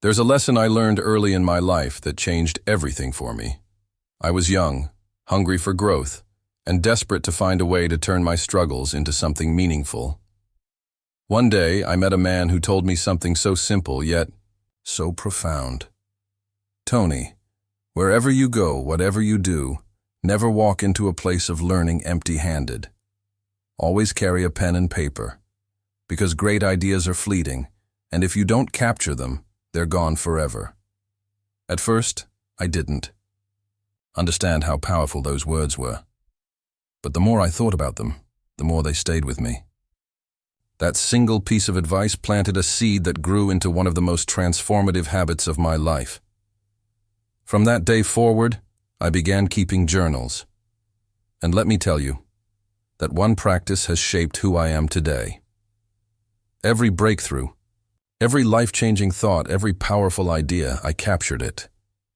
There's a lesson I learned early in my life that changed everything for me. I was young, hungry for growth, and desperate to find a way to turn my struggles into something meaningful. One day, I met a man who told me something so simple yet so profound. Tony, wherever you go, whatever you do, never walk into a place of learning empty-handed. Always carry a pen and paper, because great ideas are fleeting, and if you don't capture them, they're gone forever. At first, I didn't understand how powerful those words were. But the more I thought about them, the more they stayed with me. That single piece of advice planted a seed that grew into one of the most transformative habits of my life. From that day forward, I began keeping journals. And let me tell you, that one practice has shaped who I am today. Every breakthrough, every life-changing thought, every powerful idea, I captured it.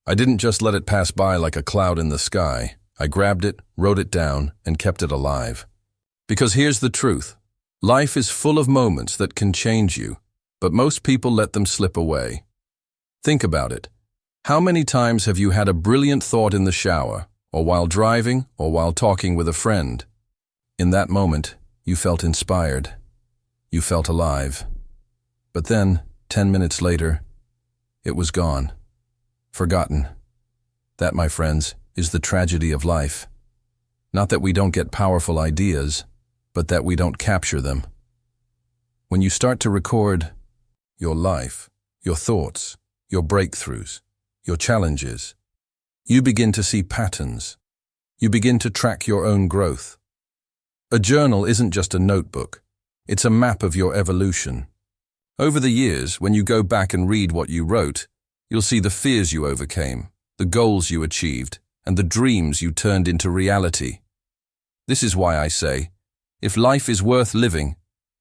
I didn't just let it pass by like a cloud in the sky. I grabbed it, wrote it down, and kept it alive. Because here's the truth. Life is full of moments that can change you, but most people let them slip away. Think about it. How many times have you had a brilliant thought in the shower, or while driving, or while talking with a friend? In that moment, you felt inspired. You felt alive. But then, 10 minutes later, it was gone. Forgotten. That, my friends, is the tragedy of life. Not that we don't get powerful ideas, but that we don't capture them. When you start to record your life, your thoughts, your breakthroughs, your challenges, you begin to see patterns. You begin to track your own growth. A journal isn't just a notebook. It's a map of your evolution. Over the years, when you go back and read what you wrote, you'll see the fears you overcame, the goals you achieved, and the dreams you turned into reality. This is why I say, if life is worth living,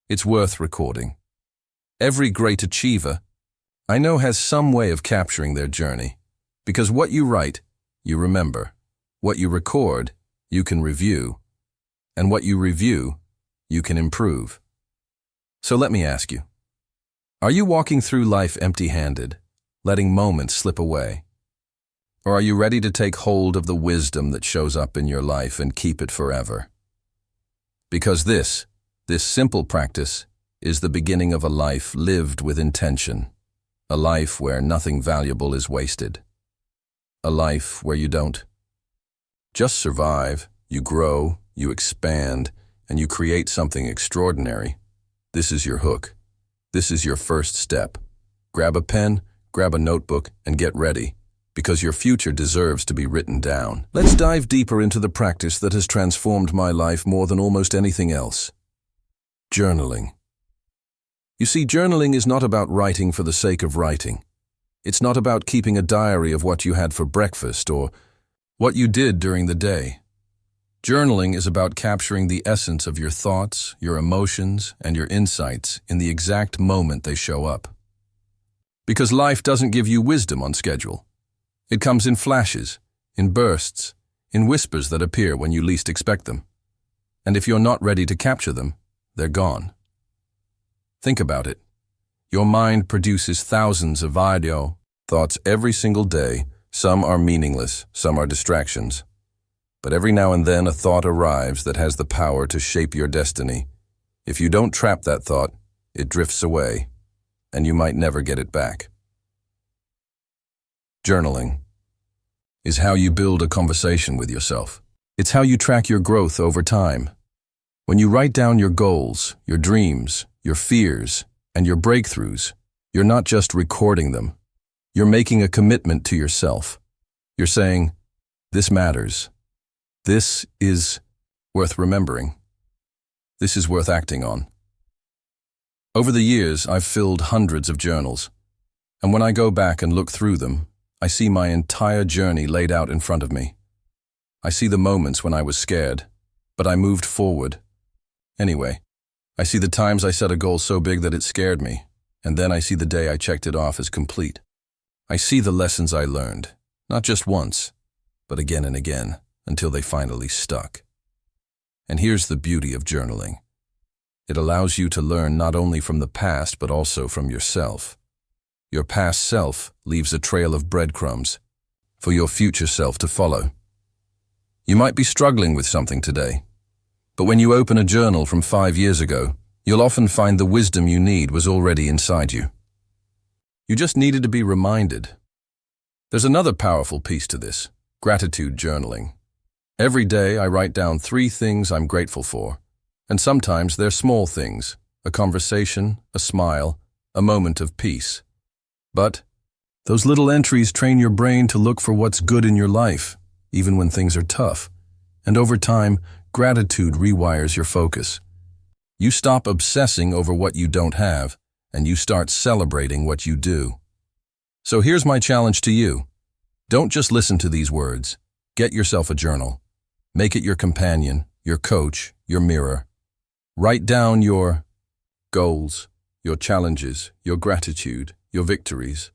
it's worth recording. Every great achiever, I know, has some way of capturing their journey, because what you write, you remember. What you record, you can review. And what you review, you can improve. So let me ask you, are you walking through life empty-handed, letting moments slip away? Or are you ready to take hold of the wisdom that shows up in your life and keep it forever? Because this simple practice is the beginning of a life lived with intention, a life where nothing valuable is wasted, a life where you don't just survive, you grow, you expand, and you create something extraordinary. This is your hook. This is your first step. Grab a pen, grab a notebook, and get ready, because your future deserves to be written down. Let's dive deeper into the practice that has transformed my life more than almost anything else. Journaling. You see, journaling is not about writing for the sake of writing. It's not about keeping a diary of what you had for breakfast or what you did during the day. Journaling is about capturing the essence of your thoughts, your emotions, and your insights in the exact moment they show up. Because life doesn't give you wisdom on schedule. It comes in flashes, in bursts, in whispers that appear when you least expect them. And if you're not ready to capture them, they're gone. Think about it. Your mind produces thousands of audio thoughts every single day. Some are meaningless, some are distractions. But every now and then a thought arrives that has the power to shape your destiny. If you don't trap that thought, it drifts away, and you might never get it back. Journaling is how you build a conversation with yourself. It's how you track your growth over time. When you write down your goals, your dreams, your fears, and your breakthroughs, you're not just recording them. You're making a commitment to yourself. You're saying, this matters. This is worth remembering. This is worth acting on. Over the years, I've filled hundreds of journals, and when I go back and look through them, I see my entire journey laid out in front of me. I see the moments when I was scared, but I moved forward. Anyway, I see the times I set a goal so big that it scared me, and then I see the day I checked it off as complete. I see the lessons I learned, not just once, but again and again, until they finally stuck. And here's the beauty of journaling. It allows you to learn not only from the past, but also from yourself. your past self leaves a trail of breadcrumbs for your future self to follow. You might be struggling with something today, but when you open a journal from 5 years ago, you'll often find the wisdom you need was already inside you. You just needed to be reminded. There's another powerful piece to this: gratitude journaling. Every day I write down 3 things I'm grateful for, and sometimes they're small things: a conversation, a smile, a moment of peace. But those little entries train your brain to look for what's good in your life, even when things are tough. And over time, gratitude rewires your focus. You stop obsessing over what you don't have, and you start celebrating what you do. So here's my challenge to you. Don't just listen to these words. Get yourself a journal. Make it your companion, your coach, your mirror. Write down your goals, your challenges, your gratitude, your victories.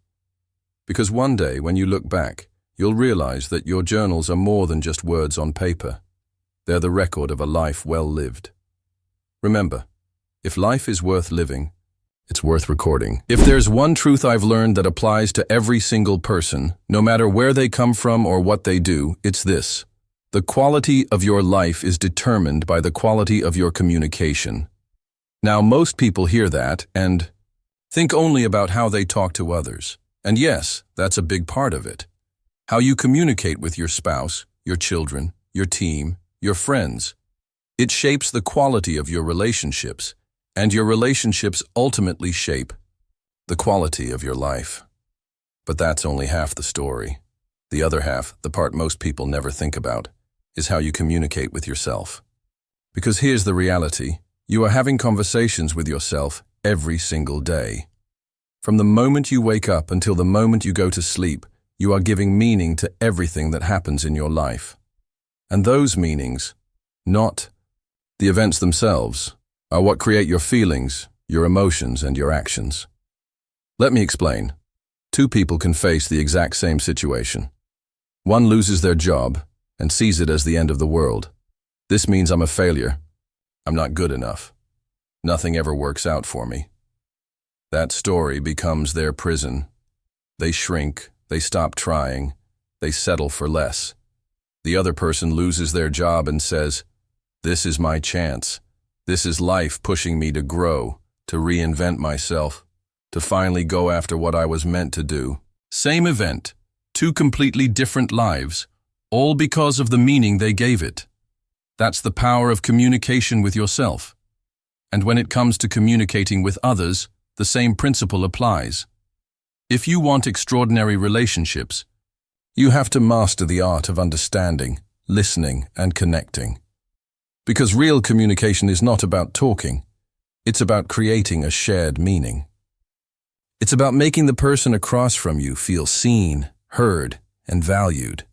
Because one day, when you look back, you'll realize that your journals are more than just words on paper. They're the record of a life well lived. Remember, if life is worth living, it's worth recording. If there's one truth I've learned that applies to every single person, no matter where they come from or what they do, it's this: the quality of your life is determined by the quality of your communication. Now, most people hear that and think only about how they talk to others. And yes, that's a big part of it. How you communicate with your spouse, your children, your team, your friends. It shapes the quality of your relationships, and your relationships ultimately shape the quality of your life. But that's only half the story. The other half, the part most people never think about, is how you communicate with yourself. Because here's the reality: you are having conversations with yourself every single day. From the moment you wake up until the moment you go to sleep, you are giving meaning to everything that happens in your life. And those meanings, not the events themselves, are what create your feelings, your emotions, and your actions. Let me explain. 2 people can face the exact same situation. One loses their job and sees it as the end of the world. This means I'm a failure. I'm not good enough. Nothing ever works out for me. That story becomes their prison. They shrink, they stop trying, they settle for less. The other person loses their job and says, "This is my chance. This is life pushing me to grow, to reinvent myself, to finally go after what I was meant to do." Same event, 2 completely different lives, all because of the meaning they gave it. That's the power of communication with yourself. And when it comes to communicating with others, the same principle applies. If you want extraordinary relationships, you have to master the art of understanding, listening, and connecting. Because real communication is not about talking. It's about creating a shared meaning. It's about making the person across from you feel seen, heard, and valued.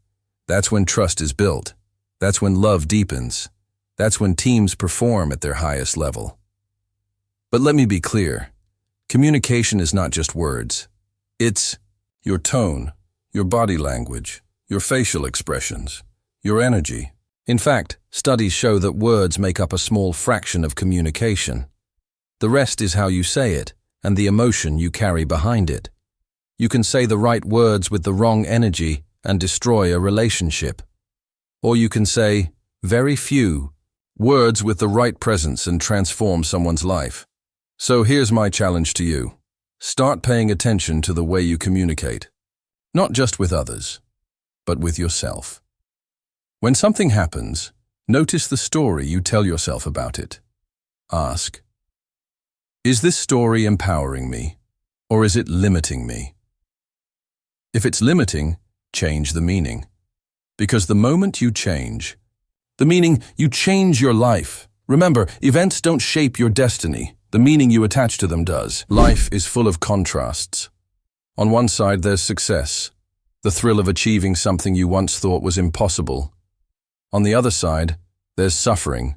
That's when trust is built. That's when love deepens. That's when teams perform at their highest level. But let me be clear. Communication is not just words. It's your tone, your body language, your facial expressions, your energy. In fact, studies show that words make up a small fraction of communication. The rest is how you say it and the emotion you carry behind it. You can say the right words with the wrong energy and destroy a relationship. Or you can say very few words with the right presence and transform someone's life. So here's my challenge to you. Start paying attention to the way you communicate, not just with others, but with yourself. When something happens, notice the story you tell yourself about it. Ask, is this story empowering me, or is it limiting me? If it's limiting, change the meaning. Because the moment you change, the meaning, you change your life. Remember, events don't shape your destiny. The meaning you attach to them does. Life is full of contrasts. On one side, there's success, the thrill of achieving something you once thought was impossible. On the other side, there's suffering,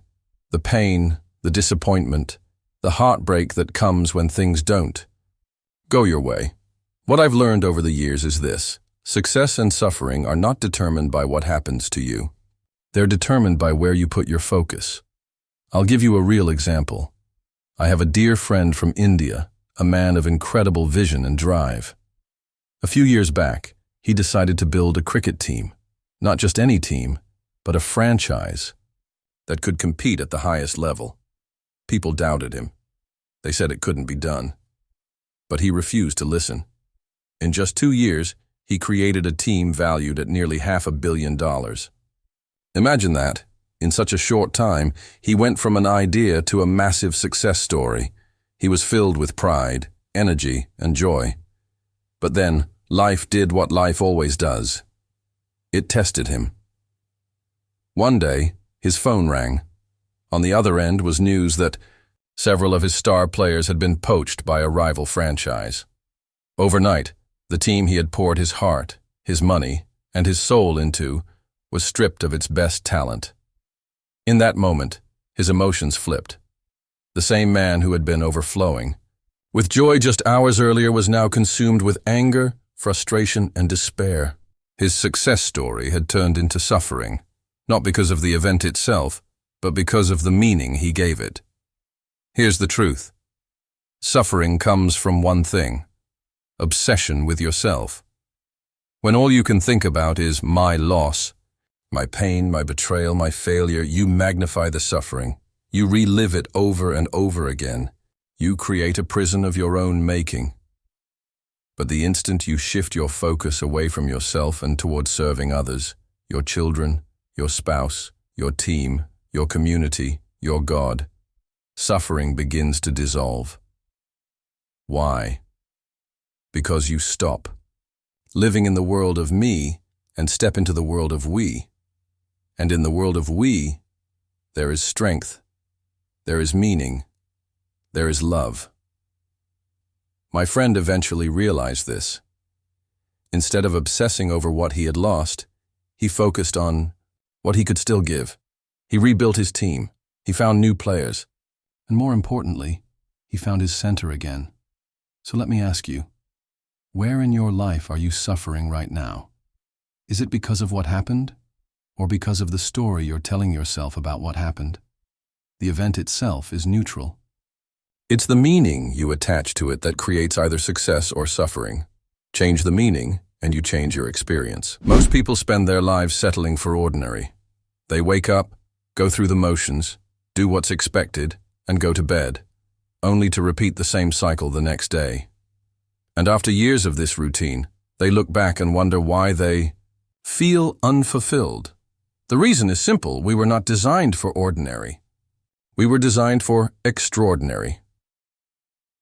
the pain, the disappointment, the heartbreak that comes when things don't go your way. What I've learned over the years is this: success and suffering are not determined by what happens to you. They're determined by where you put your focus. I'll give you a real example. I have a dear friend from India, a man of incredible vision and drive. A few years back, he decided to build a cricket team. Not just any team, but a franchise that could compete at the highest level. People doubted him. They said it couldn't be done. But he refused to listen. In just 2 years, he created a team valued at nearly $500 million. Imagine that. In such a short time, he went from an idea to a massive success story. He was filled with pride, energy, and joy. But then, life did what life always does. It tested him. One day, his phone rang. On the other end was news that several of his star players had been poached by a rival franchise. Overnight, the team he had poured his heart, his money, and his soul into was stripped of its best talent. In that moment, his emotions flipped. The same man who had been overflowing with joy just hours earlier was now consumed with anger, frustration, and despair. His success story had turned into suffering, not because of the event itself, but because of the meaning he gave it. Here's the truth. Suffering comes from one thing: obsession with yourself. When all you can think about is my loss, my pain, my betrayal, my failure, you magnify the suffering. You relive it over and over again. You create a prison of your own making. But the instant you shift your focus away from yourself and towards serving others, your children, your spouse, your team, your community, your God, suffering begins to dissolve. Why? Because you stop living in the world of me and step into the world of we. And in the world of we, there is strength, there is meaning, there is love. My friend eventually realized this. Instead of obsessing over what he had lost, he focused on what he could still give. He rebuilt his team, he found new players, and more importantly, he found his center again. So let me ask you, where in your life are you suffering right now? Is it because of what happened, or because of the story you're telling yourself about what happened? The event itself is neutral. It's the meaning you attach to it that creates either success or suffering. Change the meaning, and you change your experience. Most people spend their lives settling for ordinary. They wake up, go through the motions, do what's expected, and go to bed, only to repeat the same cycle the next day. And after years of this routine, they look back and wonder why they feel unfulfilled. The reason is simple: we were not designed for ordinary. We were designed for extraordinary.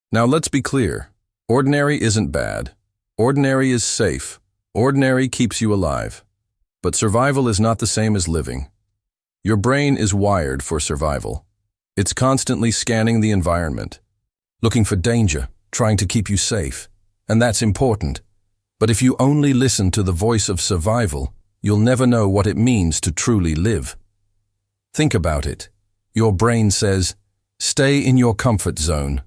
Now let's be clear. Ordinary isn't bad. Ordinary is safe. Ordinary keeps you alive. But survival is not the same as living. Your brain is wired for survival. It's constantly scanning the environment, looking for danger, trying to keep you safe. And that's important. But if you only listen to the voice of survival, you'll never know what it means to truly live. Think about it. Your brain says, stay in your comfort zone.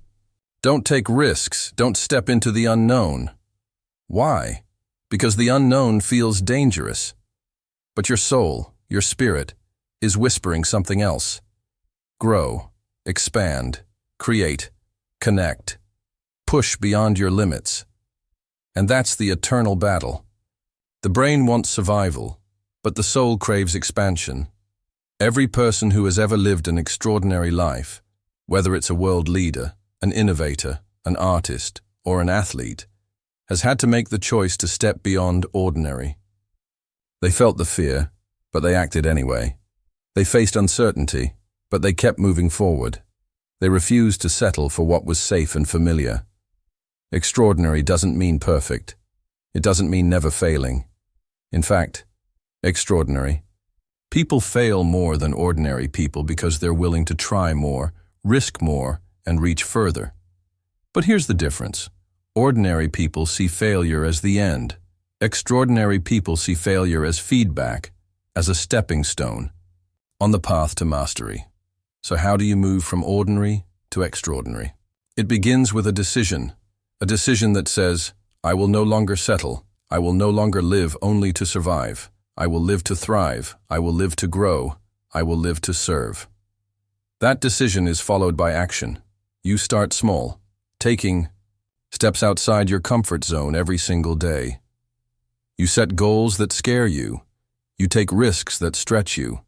Don't take risks. Don't step into the unknown. Why? Because the unknown feels dangerous. But your soul, your spirit, is whispering something else. Grow, expand, create, connect, push beyond your limits. And that's the eternal battle. The brain wants survival, but the soul craves expansion. Every person who has ever lived an extraordinary life, whether it's a world leader, an innovator, an artist, or an athlete, has had to make the choice to step beyond ordinary. They felt the fear, but they acted anyway. They faced uncertainty, but they kept moving forward. They refused to settle for what was safe and familiar. Extraordinary doesn't mean perfect. It doesn't mean never failing. In fact, extraordinary. People fail more than ordinary people because they're willing to try more, risk more, and reach further. But here's the difference. Ordinary people see failure as the end. Extraordinary people see failure as feedback, as a stepping stone on the path to mastery. So how do you move from ordinary to extraordinary? It begins with a decision that says, I will no longer settle. I will no longer live only to survive. I will live to thrive. I will live to grow. I will live to serve. That decision is followed by action. You start small, taking steps outside your comfort zone every single day. You set goals that scare you. You take risks that stretch you.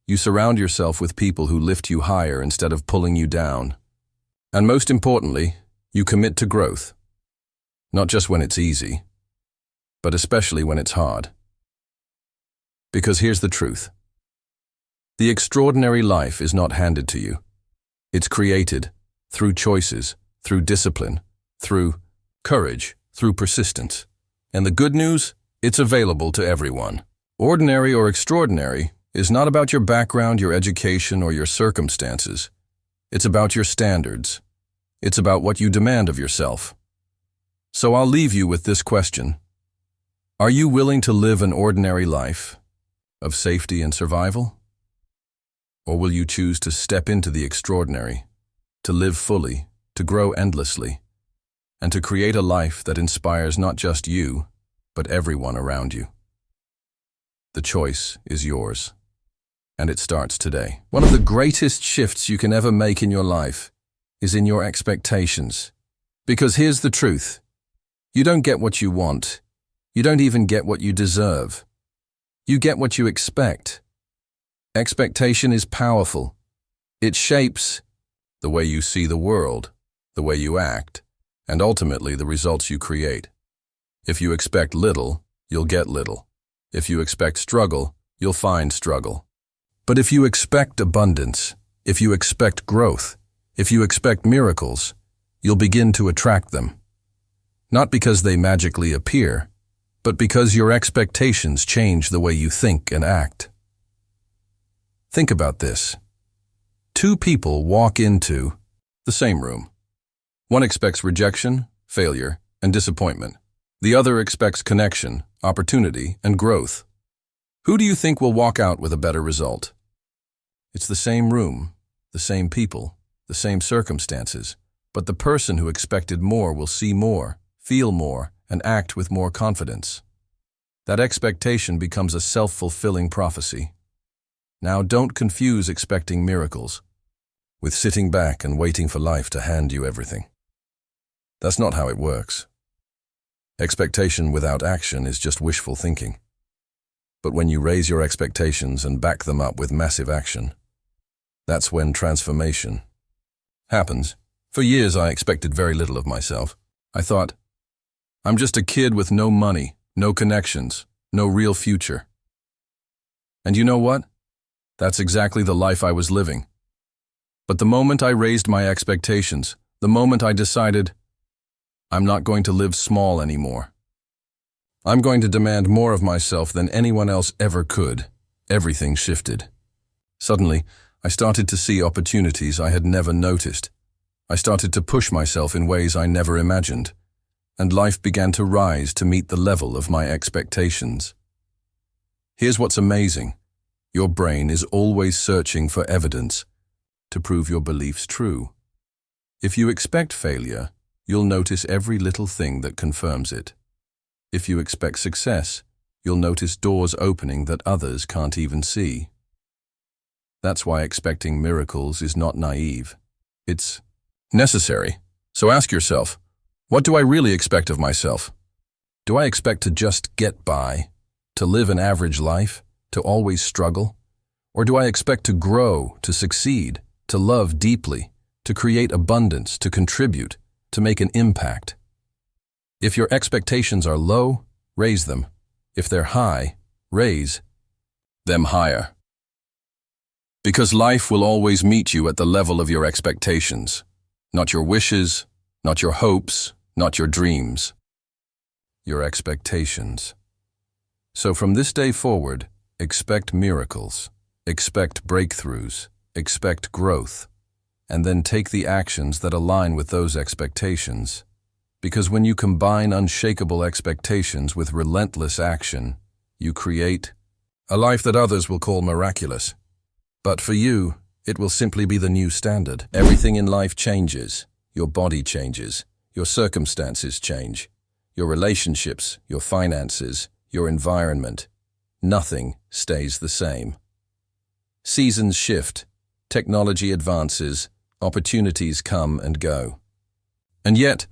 You surround yourself with people who lift you higher instead of pulling you down. And most importantly, you commit to growth. Not just when it's easy, but especially when it's hard. Because here's the truth. The extraordinary life is not handed to you. It's created through choices, through discipline, through courage, through persistence. And the good news, it's available to everyone. Ordinary or extraordinary is not about your background, your education, or your circumstances. It's about your standards. It's about what you demand of yourself. So I'll leave you with this question. Are you willing to live an ordinary life of safety and survival? Or will you choose to step into the extraordinary, to live fully, to grow endlessly, and to create a life that inspires not just you, but everyone around you? The choice is yours, and it starts today. One of the greatest shifts you can ever make in your life is in your expectations. Because here's the truth. You don't get what you want. You don't even get what you deserve. You get what you expect. Expectation is powerful. It shapes the way you see the world, the way you act, and ultimately the results you create. If you expect little, you'll get little. If you expect struggle, you'll find struggle. But if you expect abundance, if you expect growth, if you expect miracles, you'll begin to attract them. Not because they magically appear, but because your expectations change the way you think and act. Think about this. Two people walk into the same room. One expects rejection, failure, and disappointment. The other expects connection, opportunity, and growth. Who do you think will walk out with a better result? It's the same room, the same people, the same circumstances, but the person who expected more will see more, feel more, and act with more confidence. That expectation becomes a self-fulfilling prophecy. Now, don't confuse expecting miracles with sitting back and waiting for life to hand you everything. That's not how it works. Expectation without action is just wishful thinking. But when you raise your expectations and back them up with massive action, that's when transformation happens. For years, I expected very little of myself. I thought, I'm just a kid with no money, no connections, no real future. And you know what? That's exactly the life I was living. But the moment I raised my expectations, the moment I decided, I'm not going to live small anymore. I'm going to demand more of myself than anyone else ever could. Everything shifted. Suddenly, I started to see opportunities I had never noticed. I started to push myself in ways I never imagined, and life began to rise to meet the level of my expectations. Here's what's amazing. Your brain is always searching for evidence to prove your beliefs true. If you expect failure, you'll notice every little thing that confirms it. If you expect success, you'll notice doors opening that others can't even see. That's why expecting miracles is not naive. It's necessary. So ask yourself, what do I really expect of myself? Do I expect to just get by, to live an average life, to always struggle? Or do I expect to grow, to succeed, to love deeply, to create abundance, to contribute, to make an impact? If your expectations are low, raise them. If they're high, raise them higher. Because life will always meet you at the level of your expectations, not your wishes, not your hopes, not your dreams, your expectations. So from this day forward, expect miracles, expect breakthroughs, expect growth, and then take the actions that align with those expectations. Because when you combine unshakable expectations with relentless action, you create a life that others will call miraculous. But for you, it will simply be the new standard. Everything in life changes. Your body changes. Your circumstances change. Your relationships, your finances, your environment. Nothing stays the same. Seasons shift. Technology advances. Opportunities come and go. And yet,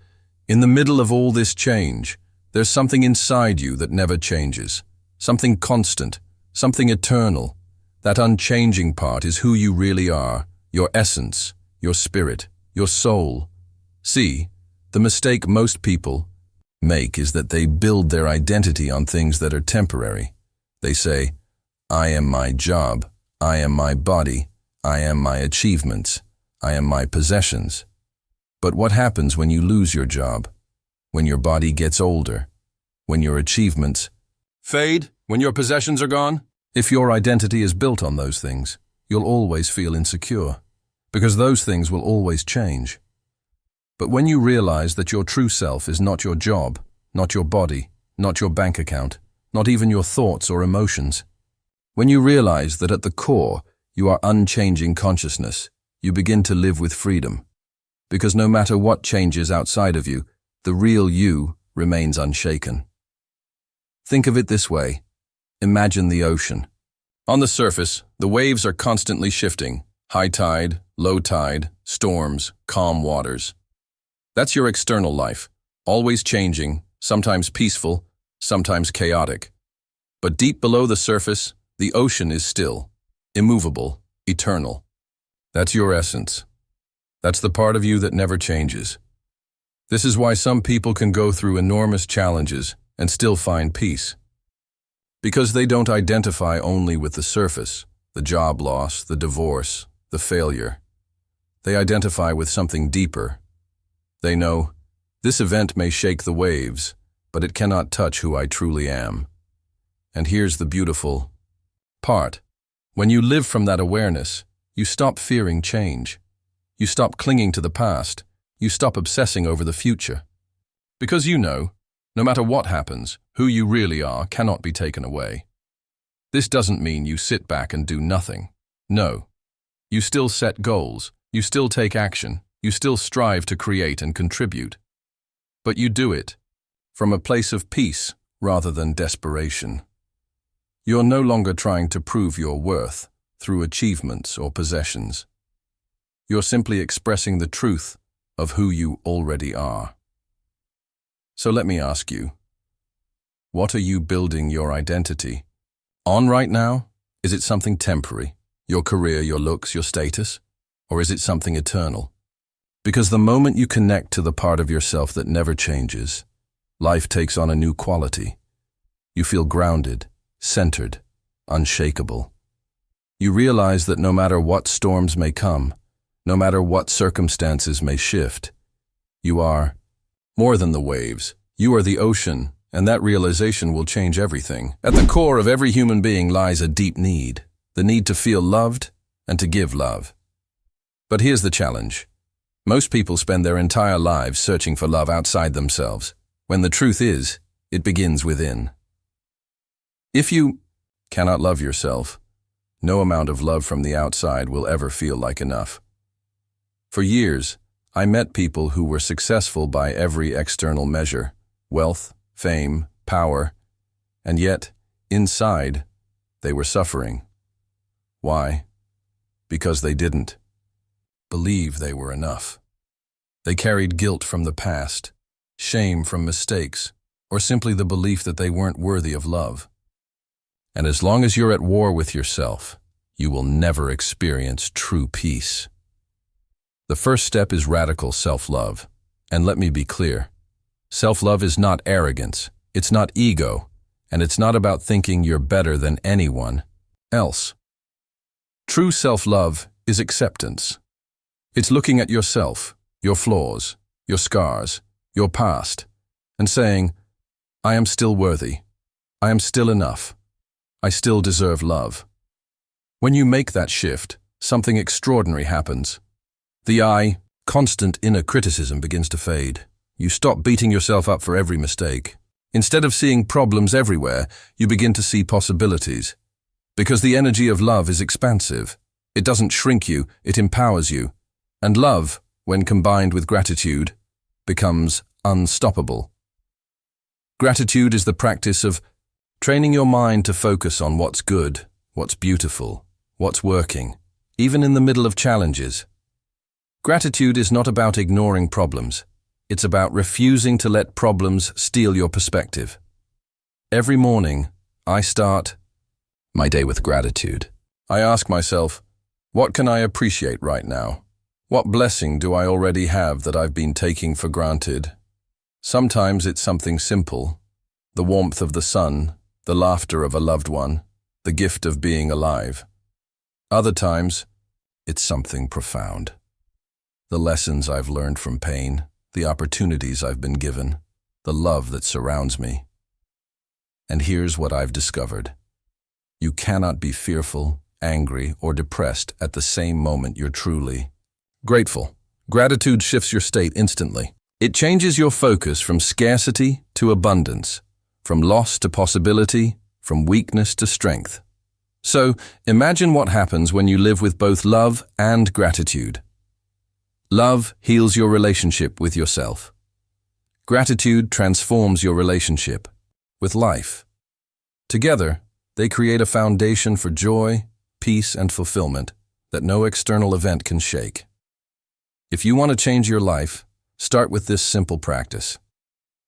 In the middle of all this change, there's something inside you that never changes, something constant, something eternal. That unchanging part is who you really are, your essence, your spirit, your soul. See, the mistake most people make is that they build their identity on things that are temporary. They say, I am my job, I am my body, I am my achievements, I am my possessions. But what happens when you lose your job? When your body gets older? When your achievements fade? When your possessions are gone? If your identity is built on those things, you'll always feel insecure, because those things will always change. But when you realize that your true self is not your job, not your body, not your bank account, not even your thoughts or emotions, when you realize that at the core you are unchanging consciousness, you begin to live with freedom. Because no matter what changes outside of you, the real you remains unshaken. Think of it this way. Imagine the ocean. On the surface, the waves are constantly shifting. High tide, low tide, storms, calm waters. That's your external life, always changing, sometimes peaceful, sometimes chaotic. But deep below the surface, the ocean is still, immovable, eternal. That's your essence. That's the part of you that never changes. This is why some people can go through enormous challenges and still find peace. Because they don't identify only with the surface, the job loss, the divorce, the failure. They identify with something deeper. They know, this event may shake the waves, but it cannot touch who I truly am. And here's the beautiful part. When you live from that awareness, you stop fearing change. You stop clinging to the past. You stop obsessing over the future. Because you know, no matter what happens, who you really are cannot be taken away. This doesn't mean you sit back and do nothing. No. You still set goals. You still take action. You still strive to create and contribute. But you do it from a place of peace rather than desperation. You're no longer trying to prove your worth through achievements or possessions. You're simply expressing the truth of who you already are. So let me ask you, what are you building your identity on right now? Is it something temporary, your career, your looks, your status? Or is it something eternal? Because the moment you connect to the part of yourself that never changes, life takes on a new quality. You feel grounded, centered, unshakable. You realize that no matter what storms may come, no matter what circumstances may shift, you are more than the waves. You are the ocean, and that realization will change everything. At the core of every human being lies a deep need, the need to feel loved and to give love. But here's the challenge. Most people spend their entire lives searching for love outside themselves, when the truth is, it begins within. If you cannot love yourself, no amount of love from the outside will ever feel like enough. For years, I met people who were successful by every external measure, wealth, fame, power, and yet, inside, they were suffering. Why? Because they didn't believe they were enough. They carried guilt from the past, shame from mistakes, or simply the belief that they weren't worthy of love. And as long as you're at war with yourself, you will never experience true peace. The first step is radical self-love. And let me be clear, self-love is not arrogance, it's not ego, and it's not about thinking you're better than anyone else. True self-love is acceptance. It's looking at yourself, your flaws, your scars, your past, and saying, I am still worthy. I am still enough. I still deserve love. When you make that shift, something extraordinary happens. The constant inner criticism begins to fade. You stop beating yourself up for every mistake. Instead of seeing problems everywhere, you begin to see possibilities. Because the energy of love is expansive. It doesn't shrink you, it empowers you. And love, when combined with gratitude, becomes unstoppable. Gratitude is the practice of training your mind to focus on what's good, what's beautiful, what's working, even in the middle of challenges. Gratitude is not about ignoring problems. It's about refusing to let problems steal your perspective. Every morning, I start my day with gratitude. I ask myself, what can I appreciate right now? What blessing do I already have that I've been taking for granted? Sometimes it's something simple, the warmth of the sun, the laughter of a loved one, the gift of being alive. Other times, it's something profound. The lessons I've learned from pain, the opportunities I've been given, the love that surrounds me. And here's what I've discovered. You cannot be fearful, angry, or depressed at the same moment you're truly grateful. Gratitude shifts your state instantly. It changes your focus from scarcity to abundance, from loss to possibility, from weakness to strength. So, imagine what happens when you live with both love and gratitude. Love heals your relationship with yourself. Gratitude transforms your relationship with life. Together, they create a foundation for joy, peace, and fulfillment that no external event can shake. If you want to change your life, start with this simple practice.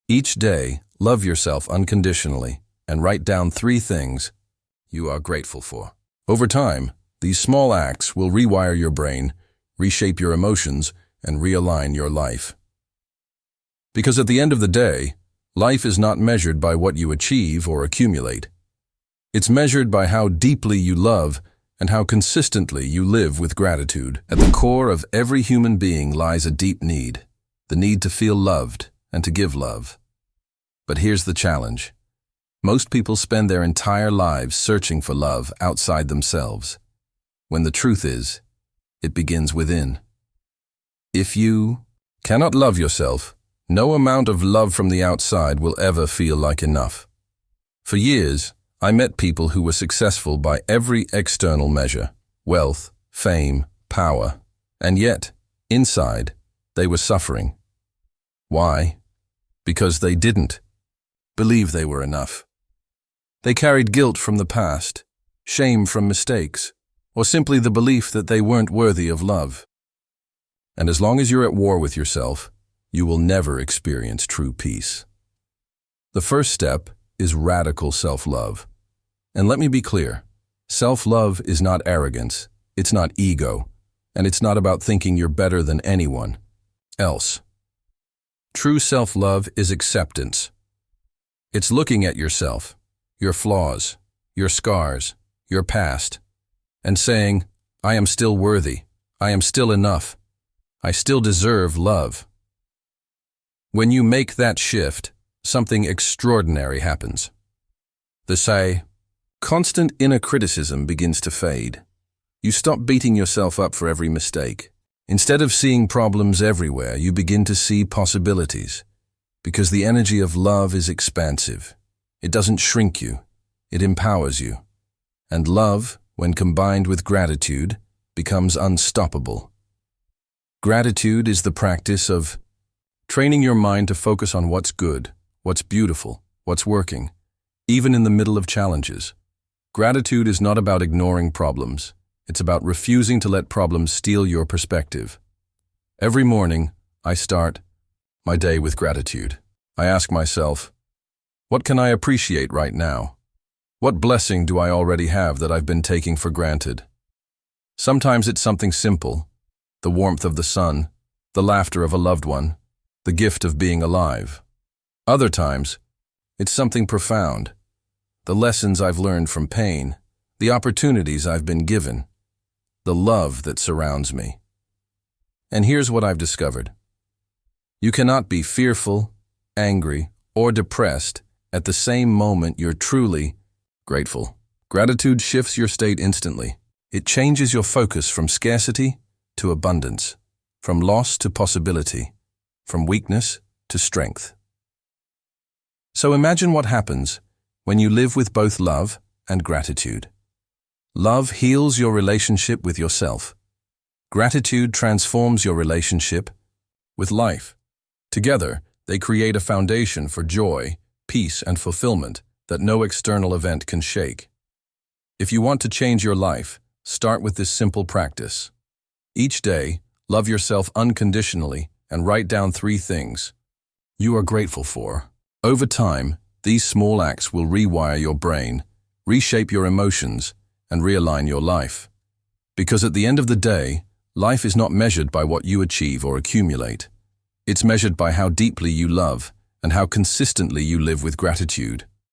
Each day, love yourself unconditionally and write down 3 things you are grateful for. Over time, these small acts will rewire your brain, reshape your emotions, and realign your life. Because at the end of the day, life is not measured by what you achieve or accumulate. It's measured by how deeply you love and how consistently you live with gratitude. At the core of every human being lies a deep need, the need to feel loved and to give love. But here's the challenge. Most people spend their entire lives searching for love outside themselves, when the truth is, it begins within. If you cannot love yourself, no amount of love from the outside will ever feel like enough. For years, I met people who were successful by every external measure, wealth, fame, power, and yet, inside, they were suffering. Why? Because they didn't believe they were enough. They carried guilt from the past, shame from mistakes, or simply the belief that they weren't worthy of love. And as long as you're at war with yourself, you will never experience true peace. The first step is radical self-love. And let me be clear, self-love is not arrogance, it's not ego, and it's not about thinking you're better than anyone else. True self-love is acceptance. It's looking at yourself, your flaws, your scars, your past, and saying, I am still worthy, I am still enough, I still deserve love. When you make that shift, something extraordinary happens. The constant inner criticism begins to fade. You stop beating yourself up for every mistake. Instead of seeing problems everywhere, you begin to see possibilities, because the energy of love is expansive. It doesn't shrink you, it empowers you. And love, when combined with gratitude, becomes unstoppable. Gratitude is the practice of training your mind to focus on what's good, what's beautiful, what's working, even in the middle of challenges. Gratitude is not about ignoring problems. It's about refusing to let problems steal your perspective. Every morning, I start my day with gratitude. I ask myself, what can I appreciate right now? What blessing do I already have that I've been taking for granted? Sometimes it's something simple, the warmth of the sun, the laughter of a loved one, the gift of being alive. Other times, it's something profound, the lessons I've learned from pain, the opportunities I've been given, the love that surrounds me. And here's what I've discovered. You cannot be fearful, angry, or depressed at the same moment you're truly grateful. Gratitude shifts your state instantly. It changes your focus from scarcity to abundance, from loss to possibility, from weakness to strength. So imagine what happens when you live with both love and gratitude. Love heals your relationship with yourself. Gratitude transforms your relationship with life. Together, they create a foundation for joy, peace, and fulfillment that no external event can shake. If you want to change your life, start with this simple practice. Each day, love yourself unconditionally and write down 3 things you are grateful for. Over time, these small acts will rewire your brain, reshape your emotions, and realign your life. Because at the end of the day, life is not measured by what you achieve or accumulate. It's measured by how deeply you love and how consistently you live with gratitude.